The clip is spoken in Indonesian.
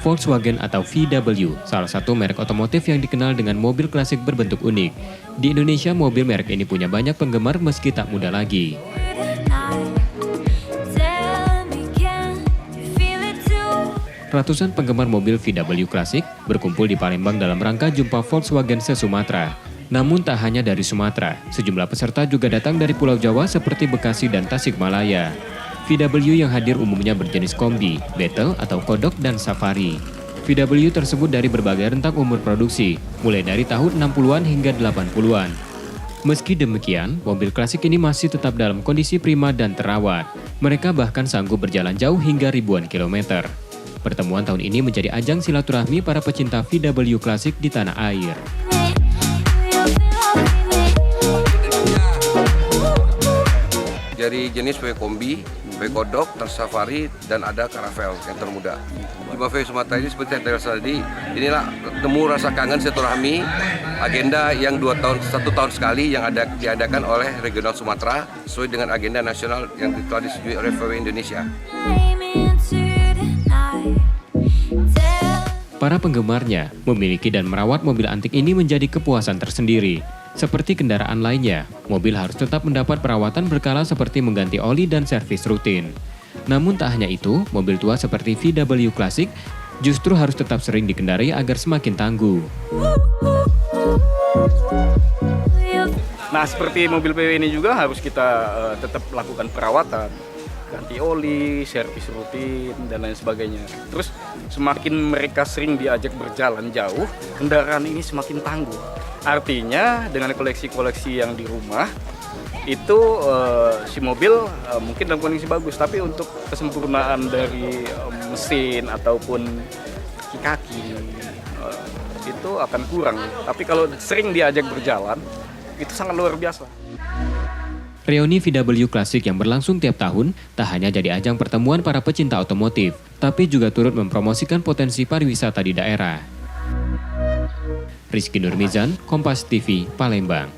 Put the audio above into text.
Volkswagen atau VW, salah satu merek otomotif yang dikenal dengan mobil klasik berbentuk unik. Di Indonesia, mobil merek ini punya banyak penggemar meski tak muda lagi. Ratusan penggemar mobil VW klasik berkumpul di Palembang dalam rangka jumpa Volkswagen se-Sumatera. Namun tak hanya dari Sumatera, sejumlah peserta juga datang dari Pulau Jawa seperti Bekasi dan Tasikmalaya. VW yang hadir umumnya berjenis kombi, battle atau kodok dan safari. VW tersebut dari berbagai rentang umur produksi, mulai dari tahun 60-an hingga 80-an. Meski demikian, mobil klasik ini masih tetap dalam kondisi prima dan terawat. Mereka bahkan sanggup berjalan jauh hingga ribuan kilometer. Pertemuan tahun ini menjadi ajang silaturahmi para pecinta VW klasik di tanah air. Dari jenis VW kombi, VW kodok, Safari, dan ada Caravelle yang termuda. Jumpa VW Sumatera ini seperti yang tadi, inilah temu rasa kangen silaturahmi, agenda yang 1 tahun sekali yang diadakan oleh Regional Sumatera sesuai dengan agenda nasional yang telah disetujui oleh VW Indonesia. Para penggemarnya memiliki dan merawat mobil antik ini menjadi kepuasan tersendiri. Seperti kendaraan lainnya, mobil harus tetap mendapat perawatan berkala seperti mengganti oli dan servis rutin. Namun tak hanya itu, mobil tua seperti VW klasik justru harus tetap sering dikendarai agar semakin tangguh. Nah, seperti mobil PW ini juga harus kita tetap lakukan perawatan, ganti oli, servis rutin, dan lain sebagainya. Terus semakin mereka sering diajak berjalan jauh, kendaraan ini semakin tangguh. Artinya dengan koleksi-koleksi yang di rumah, itu si mobil mungkin dalam kondisi bagus, tapi untuk kesempurnaan dari mesin ataupun kaki-kaki itu akan kurang. Tapi kalau sering diajak berjalan, itu sangat luar biasa. Reuni VW klasik yang berlangsung tiap tahun tak hanya jadi ajang pertemuan para pecinta otomotif, tapi juga turut mempromosikan potensi pariwisata di daerah. Rizky Nurmizan, Kompas TV, Palembang.